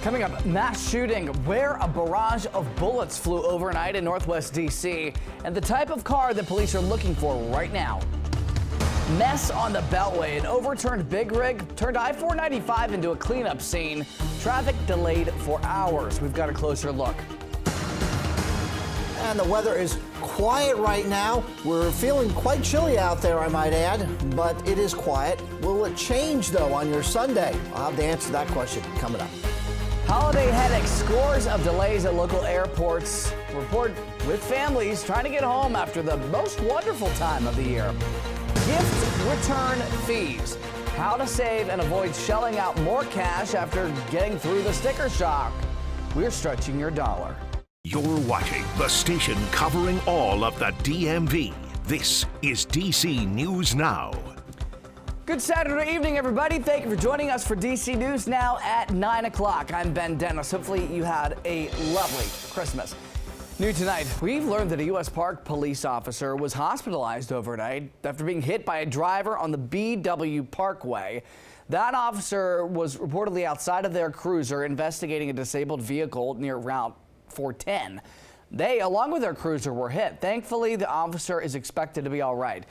Coming up, mass shooting where a barrage of bullets flew overnight in Northwest D.C. and the type of car that police are looking for right now. Mess on the Beltway. An overturned big rig turned I-495 into a cleanup scene. Traffic delayed for hours. We've got a closer look. And the weather is quiet right now. We're feeling quite chilly out there, I might add, but it is quiet. Will it change, though, on your Sunday? I'll have to answer that question coming up. Holiday headaches, scores of delays at local airports. Report with families trying to get home after the most wonderful time of the year. Gift return fees. How to save and avoid shelling out more cash after getting through the sticker shock. We're stretching your dollar. You're watching the station covering all of the DMV. This is DC News Now. Good Saturday evening, everybody. Thank you for joining us for DC News Now at 9 o'clock. I'm Ben Dennis. Hopefully you had a lovely Christmas. New tonight, we've learned that a U.S. Park police officer was hospitalized overnight after being hit by a driver on the BW Parkway. That officer was reportedly outside of their cruiser investigating a disabled vehicle near Route 410. They, along with their cruiser, were hit. Thankfully, the officer is expected to be all right.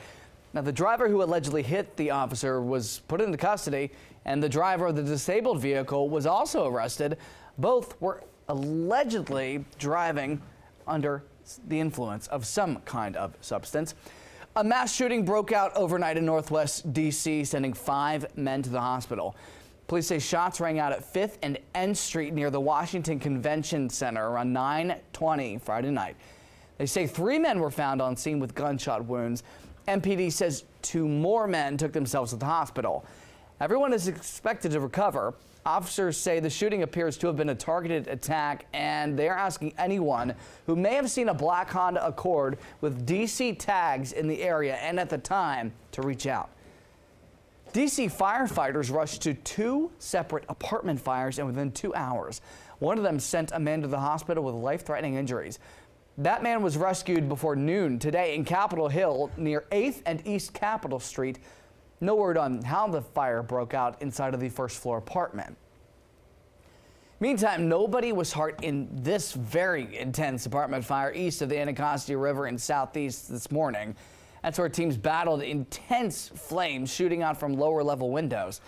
Now, the driver who allegedly hit the officer was put into custody, and the driver of the disabled vehicle was also arrested. Both were allegedly driving under the influence of some kind of substance. A mass shooting broke out overnight in Northwest D.C., sending 5 men to the hospital. Police say shots rang out at 5th and N Street near the Washington Convention Center around 9:20 Friday night. They say 3 men were found on scene with gunshot wounds. MPD says 2 more men took themselves to the hospital. Everyone is expected to recover. Officers say the shooting appears to have been a targeted attack, and they're asking anyone who may have seen a black Honda Accord with DC tags in the area and at the time to reach out. DC firefighters rushed to 2 separate apartment fires, and within 2 hours, one of them sent a man to the hospital with life-threatening injuries. That man was rescued before noon today in Capitol Hill near 8th and East Capitol Street. No word on how the fire broke out inside of the first-floor apartment. Meantime, nobody was hurt in this very intense apartment fire east of the Anacostia River in Southeast this morning. That's where teams battled intense flames shooting out from lower-level windows.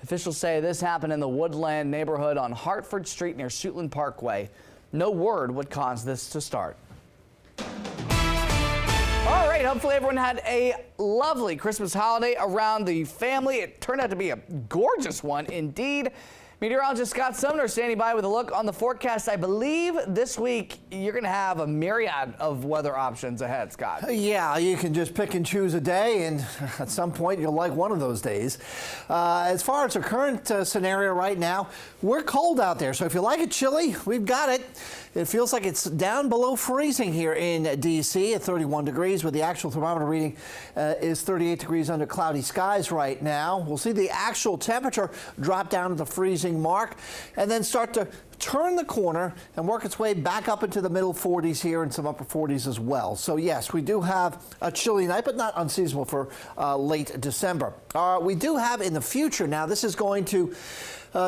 Officials say this happened in the Woodland neighborhood on Hartford Street near Suitland Parkway. No word what caused this to start. All right, hopefully everyone had a lovely Christmas holiday around the family. It turned out to be a gorgeous one indeed. Meteorologist Scott Sumner standing by with a look on the forecast. I believe this week you're going to have a myriad of weather options ahead, Scott. Yeah, you can just pick and choose a day, and at some point you'll like one of those days. As far as our current scenario right now, we're cold out there, so if you like it chilly, we've got it. It feels like it's down below freezing here in D.C. at 31 degrees, with the actual thermometer reading is 38 degrees under cloudy skies right now. We'll see the actual temperature drop down to the freezing mark and then start to turn the corner and work its way back up into the middle 40s here and some upper 40s as well. So yes, we do have a chilly night, but not unseasonable for late December. We do have in the future now, this is going to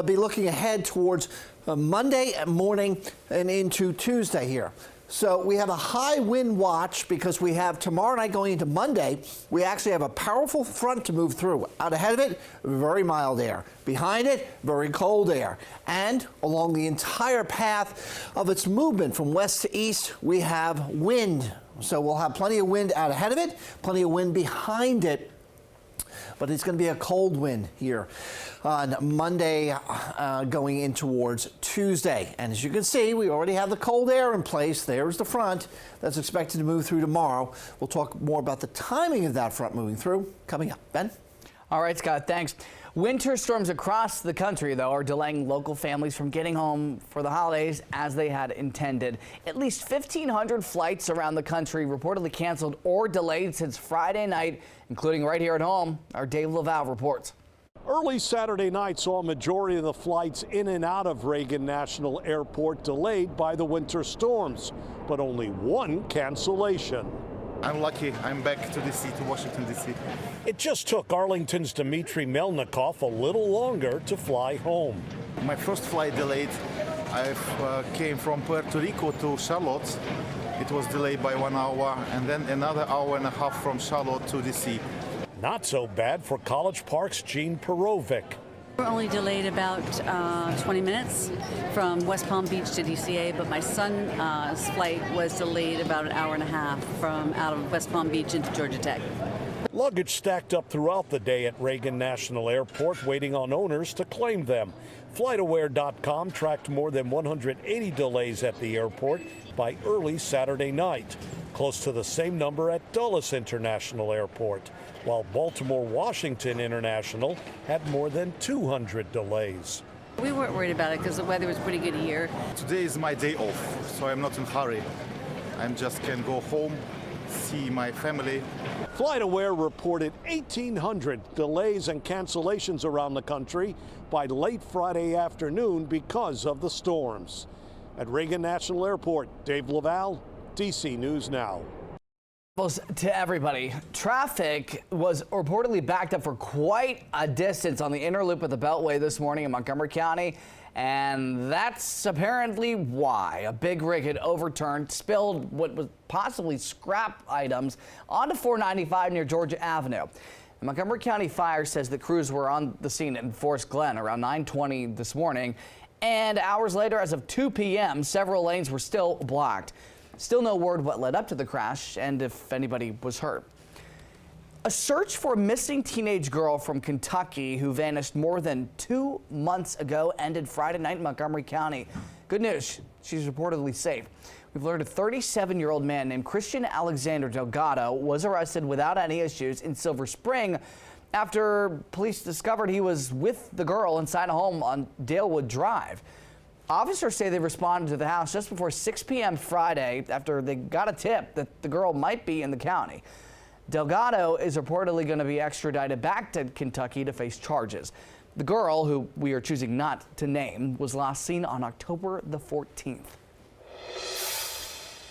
be looking ahead towards Monday morning and into Tuesday here. So we have a high wind watch because we have tomorrow night going into Monday. We actually have a powerful front to move through. Out ahead of it, very mild air. Behind it, very cold air. And along the entire path of its movement from west to east, we have wind. So we'll have plenty of wind out ahead of it, plenty of wind behind it. But it's going to be a cold wind here on Monday going in towards Tuesday. And as you can see, we already have the cold air in place. There's the front that's expected to move through tomorrow. We'll talk more about the timing of that front moving through coming up. Ben? All right, Scott, thanks. Winter storms across the country, though, are delaying local families from getting home for the holidays as they had intended. At least 1,500 flights around the country reportedly canceled or delayed since Friday night, including right here at home. Our Dave Laval reports. Early Saturday night saw a majority of the flights in and out of Reagan National Airport delayed by the winter storms, but only one cancellation. I'm lucky. I'm back to DC, to Washington, D.C. It just took Arlington's Dmitry Melnikov a little longer to fly home. My first flight delayed. I came from Puerto Rico to Charlotte. It was delayed by 1 hour, and then another hour and a half from Charlotte to D.C. Not so bad for College Park's Gene Perovic. We're only delayed about 20 minutes from West Palm Beach to DCA, but my son's flight was delayed about an hour and a half from out of West Palm Beach into Georgia Tech. Luggage stacked up throughout the day at Reagan National Airport, waiting on owners to claim them. FlightAware.com tracked more than 180 delays at the airport by early Saturday night, close to the same number at Dulles International Airport, while Baltimore-Washington International had more than 200 delays. We weren't worried about it because the weather was pretty good here. Today is my day off, so I'm not in a hurry. I just can go home, see my family. FlightAware reported 1,800 delays and cancellations around the country by late Friday afternoon because of the storms. At Reagan National Airport, Dave Laval, DC News Now. To everybody, traffic was reportedly backed up for quite a distance on the inner loop of the Beltway this morning in Montgomery County, and that's apparently why a big rig had overturned, spilled what was possibly scrap items onto 495 near Georgia Avenue. The Montgomery County Fire says the crews were on the scene in Forest Glen around 9:20 this morning, and hours later, as of 2 p.m., several lanes were still blocked. Still no word what led up to the crash and if anybody was hurt. A search for a missing teenage girl from Kentucky who vanished more than 2 months ago ended Friday night in Montgomery County. Good news, she's reportedly safe. We've learned a 37-year-old man named Christian Alexander Delgado was arrested without any issues in Silver Spring after police discovered he was with the girl inside a home on Dalewood Drive. Officers say they responded to the house just before 6 p.m. Friday after they got a tip that the girl might be in the county. Delgado is reportedly going to be extradited back to Kentucky to face charges. The girl, who we are choosing not to name, was last seen on October the 14th.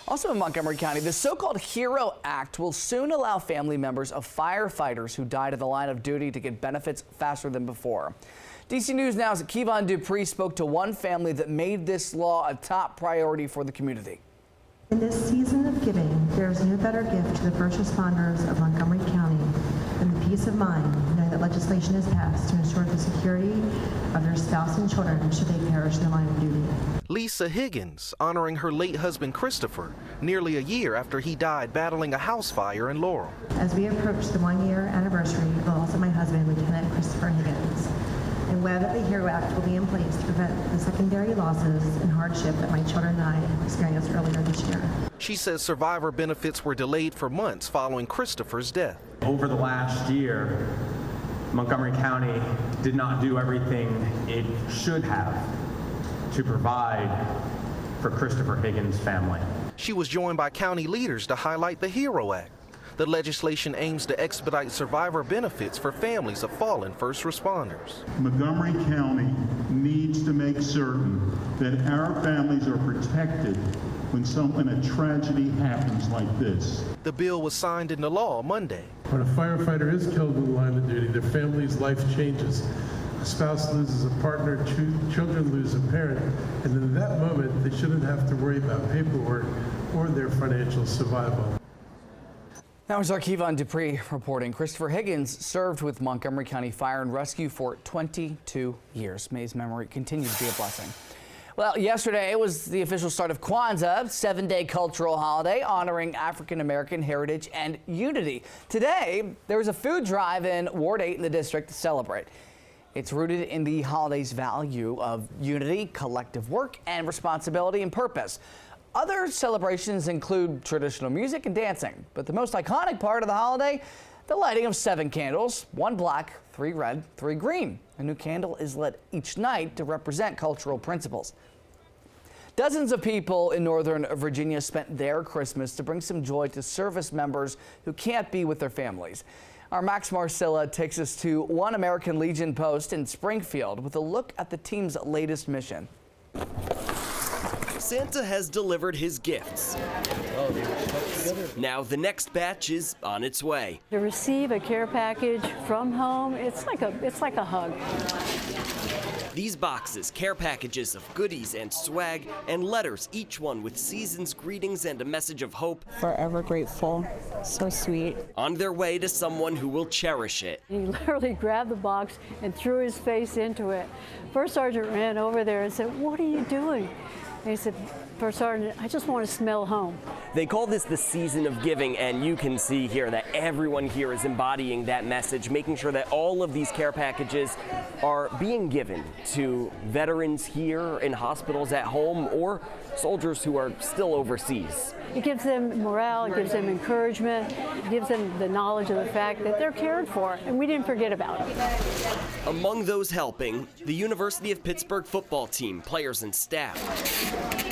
Also in Montgomery County, the so-called HERO Act will soon allow family members of firefighters who died in the line of duty to get benefits faster than before. DC News Now's Kevon Dupree spoke to one family that made this law a top priority for the community. In this season of giving, there is no better gift to the first responders of Montgomery County than the peace of mind knowing that legislation is passed to ensure the security of their spouse and children should they perish in the line of duty. Lisa Higgins honoring her late husband Christopher nearly a year after he died battling a house fire in Laurel. As we approach the 1-year anniversary of the loss of my husband, Lieutenant Christopher Higgins, I'm glad that the HERO Act will be in place to prevent the secondary losses and hardship that my children and I experienced earlier this year. She says survivor benefits were delayed for months following Christopher's death. Over the last year, Montgomery County did not do everything it should have to provide for Christopher Higgins' family. She was joined by county leaders to highlight the HERO Act. The legislation aims to expedite survivor benefits for families of fallen first responders. Montgomery County needs to make certain that our families are protected when a tragedy happens like this. The bill was signed into law Monday. When a firefighter is killed in the line of duty, their family's life changes. A spouse loses a partner, children lose a parent, and in that moment, they shouldn't have to worry about paperwork or their financial survival. That was our Kevon Dupree reporting. Christopher Higgins served with Montgomery County Fire and Rescue for 22 years. May his memory continue to be a blessing. Well, yesterday it was the official start of Kwanzaa, 7-day cultural holiday honoring African-American heritage and unity. Today, there was a food drive in Ward 8 in the district to celebrate. It's rooted in the holiday's value of unity, collective work, and responsibility and purpose. Other celebrations include traditional music and dancing, but the most iconic part of the holiday, the lighting of 7 candles, 1 black, 3 red, 3 green. A new candle is lit each night to represent cultural principles. Dozens of people in Northern Virginia spent their Christmas to bring some joy to service members who can't be with their families. Our Max Marcilla takes us to One American Legion post in Springfield with a look at the team's latest mission. Santa has delivered his gifts. Now the next batch is on its way. To receive a care package from home, it's like a hug. These boxes, care packages of goodies and swag, and letters, each one with season's greetings and a message of hope. Forever grateful. So sweet. On their way to someone who will cherish it. He literally grabbed the box and threw his face into it. First Sergeant ran over there and said, "What are you doing?" And he said, "First Sergeant, I just want to smell home." They call this the season of giving, and you can see here that everyone here is embodying that message, making sure that all of these care packages are being given to veterans here in hospitals at home or soldiers who are still overseas. It gives them morale, it gives them encouragement, it gives them the knowledge of the fact that they're cared for, and we didn't forget about them. Among those helping, the University of Pittsburgh football team, players and staff.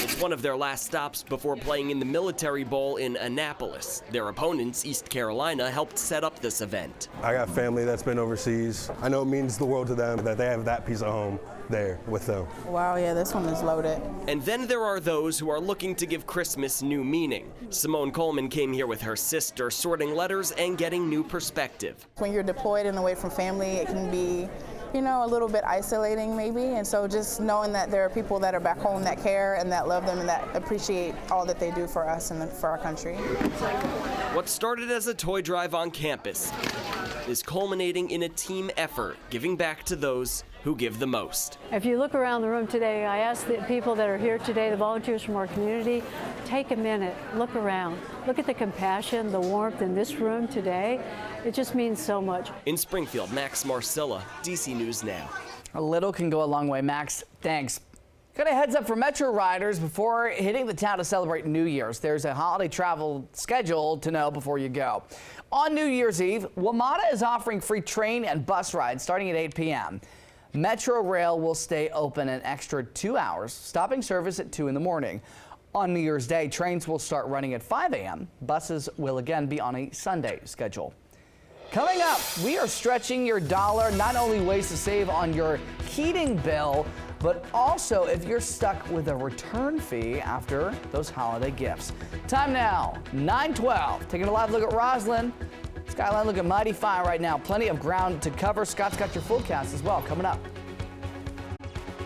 It's one of their last stops before playing in the Military Bowl in Annapolis. Their opponents, East Carolina, helped set up this event. I got family that's been overseas. I know it means the world to them that they have that piece of home there with them. Wow, yeah, this one is loaded. And then there are those who are looking to give Christmas new meaning. Simone Coleman came here with her sister, sorting letters and getting new perspective. When you're deployed and away from family, it can be, you know, a little bit isolating maybe. And so just knowing that there are people that are back home that care and that love them and that appreciate all that they do for us and for our country. What started as a toy drive on campus is culminating in a team effort, giving back to those who give the most. If you look around the room today, I ask the people that are here today, the volunteers from our community, take a minute, look around. Look at the compassion, the warmth in this room today. It just means so much. In Springfield, Max Marcilla, DC News Now. A little can go a long way, Max. Thanks. Got a heads up for Metro riders before hitting the town to celebrate New Year's. There's a holiday travel schedule to know before you go. On New Year's Eve, WMATA is offering free train and bus rides starting at 8 p.m. Metro Rail will stay open an extra 2 hours, stopping service at 2 in the morning. On New Year's Day, trains will start running at 5 a.m. Buses will again be on a Sunday schedule. Coming up, we are stretching your dollar, not only ways to save on your heating bill, but also if you're stuck with a return fee after those holiday gifts. Time now, 9:12. Taking a live look at Roslyn. Skyline looking mighty fine right now. Plenty of ground to cover. Scott's got your forecast as well coming up.